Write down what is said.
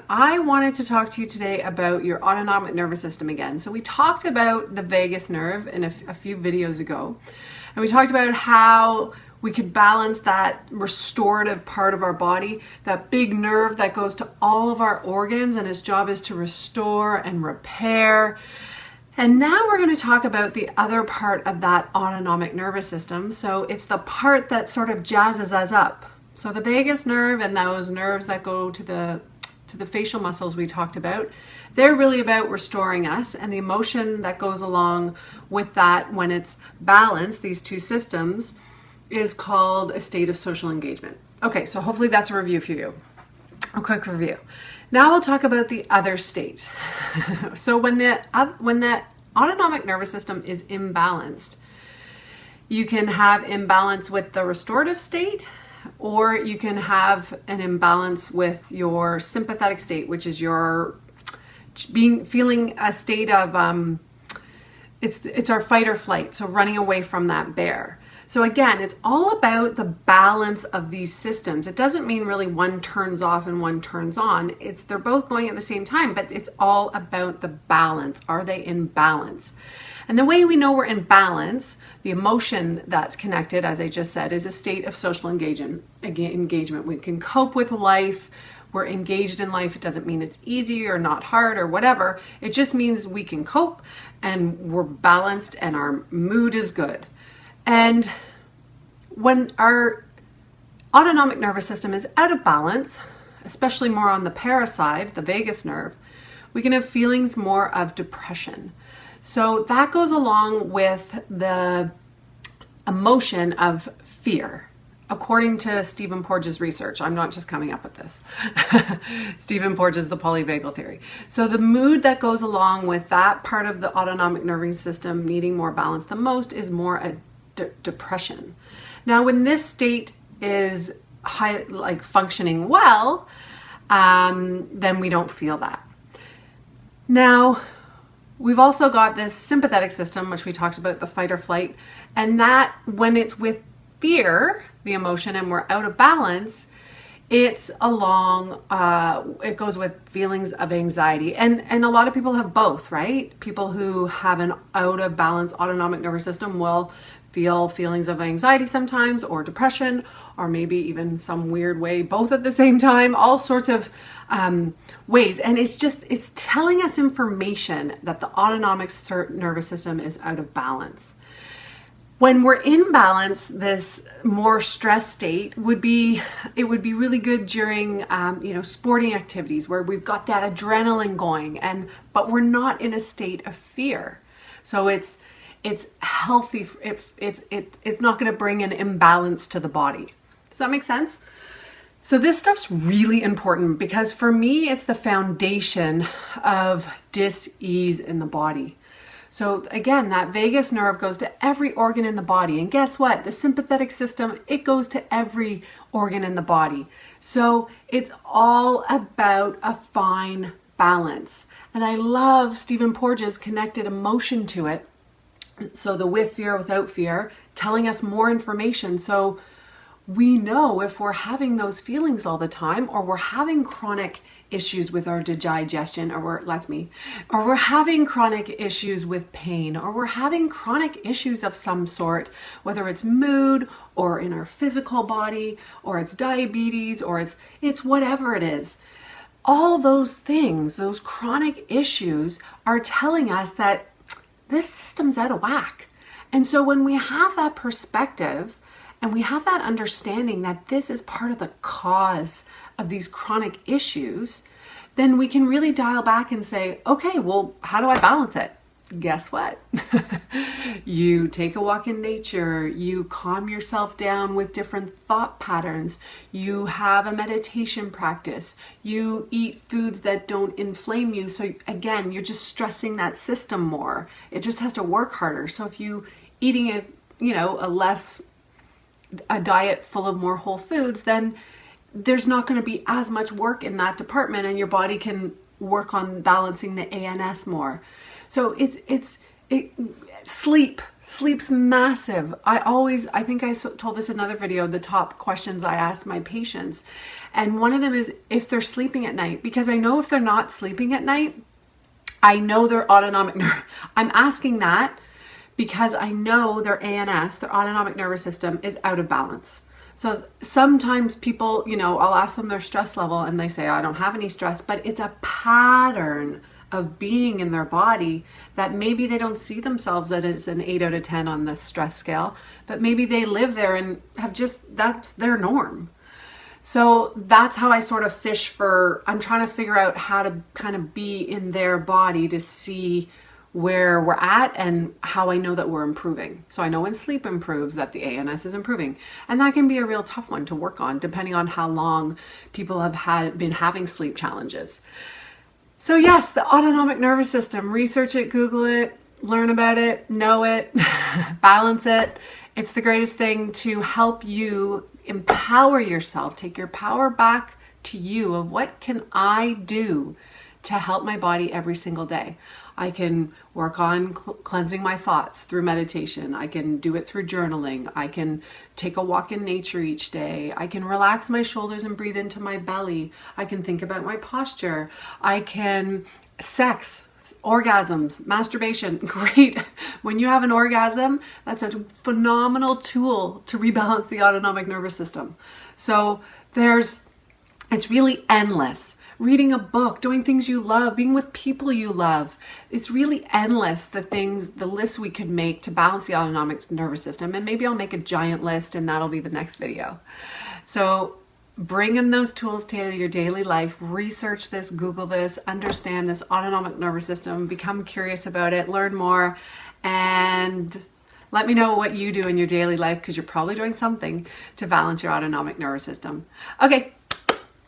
I wanted to talk to you today about your autonomic nervous system again. So we talked about the vagus nerve in a few videos ago, and we talked about how we could balance that restorative part of our body, that big nerve that goes to all of our organs, and its job is to restore and repair. And now we're going to talk about the other part of that autonomic nervous system. So it's the part that sort of jazzes us up. So the vagus nerve and those nerves that go to the facial muscles we talked about, they're really about restoring us, and the emotion that goes along with that when it's balanced, these two systems, is called a state of social engagement. Okay, so hopefully that's a review for you. A quick review. Now we'll talk about the other state. So when the autonomic nervous system is imbalanced, you can have imbalance with the restorative state, or you can have an imbalance with your sympathetic state, which is your feeling a state of it's our fight or flight, so running away from that bear. So again, it's all about the balance of these systems. It doesn't mean really one turns off and one turns on. They're both going at the same time, but it's all about the balance. Are they in balance? And the way we know we're in balance, the emotion that's connected, as I just said, is a state of social engagement. We can cope with life. We're engaged in life. It doesn't mean it's easy or not hard or whatever. It just means we can cope and we're balanced and our mood is good. And when our autonomic nervous system is out of balance, especially more on the paraside, the vagus nerve, we can have feelings more of depression. So that goes along with the emotion of fear, according to Stephen Porges' research. I'm not just coming up with this. Stephen Porges, the polyvagal theory. So the mood that goes along with that part of the autonomic nervous system needing more balance the most is more a depression. Now, when this state is functioning well, then we don't feel that. Now, we've also got this sympathetic system, which we talked about, the fight or flight, and that when it's with fear, the emotion, and we're out of balance, it goes with feelings of anxiety. And a lot of people have both, right? People who have an out of balance autonomic nervous system will feel feelings of anxiety sometimes, or depression, or maybe even some weird way, both at the same time, all sorts of ways. And it's telling us information that the autonomic nervous system is out of balance. When we're in balance, this more stress state would be really good during sporting activities where we've got that adrenaline going, but we're not in a state of fear. So it's healthy. It's not going to bring an imbalance to the body. Does that make sense? So this stuff's really important because for me, it's the foundation of dis-ease in the body. So again, that vagus nerve goes to every organ in the body. And guess what? The sympathetic system, it goes to every organ in the body. So it's all about a fine balance. And I love Stephen Porges' connected emotion to it. So the with fear, without fear, telling us more information. So we know if we're having those feelings all the time, or we're having chronic issues with our digestion, or we're having chronic issues with pain, or we're having chronic issues of some sort, whether it's mood or in our physical body, or it's diabetes, or it's whatever it is. All those things, those chronic issues, are telling us that this system's out of whack. And so when we have that perspective and we have that understanding that this is part of the cause of these chronic issues, then we can really dial back and say, okay, well, how do I balance it? Guess what? You take a walk in nature, you calm yourself down with different thought patterns, you have a meditation practice, you eat foods that don't inflame you. So again, you're just stressing that system more. It just has to work harder. So if you eating a diet full of more whole foods, then there's not going to be as much work in that department, and your body can work on balancing the ANS more. So Sleep's massive. I think I told this in another video, the top questions I ask my patients. And one of them is if they're sleeping at night, because I know if they're not sleeping at night, I know their autonomic nerve. I'm asking that because I know their ANS, their autonomic nervous system, is out of balance. So sometimes people, I'll ask them their stress level and they say, I don't have any stress, but it's a pattern of being in their body that maybe they don't see themselves as an 8 out of 10 on the stress scale, but maybe they live there and that's their norm. So that's how I sort of I'm trying to figure out how to kind of be in their body to see where we're at and how I know that we're improving. So I know when sleep improves that the ANS is improving. And that can be a real tough one to work on depending on how long people have been having sleep challenges. So yes, the autonomic nervous system, research it, Google it, learn about it, know it, balance it. It's the greatest thing to help you empower yourself, take your power back to you of what can I do to help my body every single day. I can work on cleansing my thoughts through meditation. I can do it through journaling. I can take a walk in nature each day. I can relax my shoulders and breathe into my belly. I can think about my posture. I can orgasms, masturbation, great. When you have an orgasm, that's a phenomenal tool to rebalance the autonomic nervous system. So it's really endless. Reading a book, doing things you love, being with people you love. It's really endless, the lists we could make to balance the autonomic nervous system. And maybe I'll make a giant list and that'll be the next video. So bring in those tools to your daily life, research this, Google this, understand this autonomic nervous system, become curious about it, learn more, and let me know what you do in your daily life because you're probably doing something to balance your autonomic nervous system. Okay,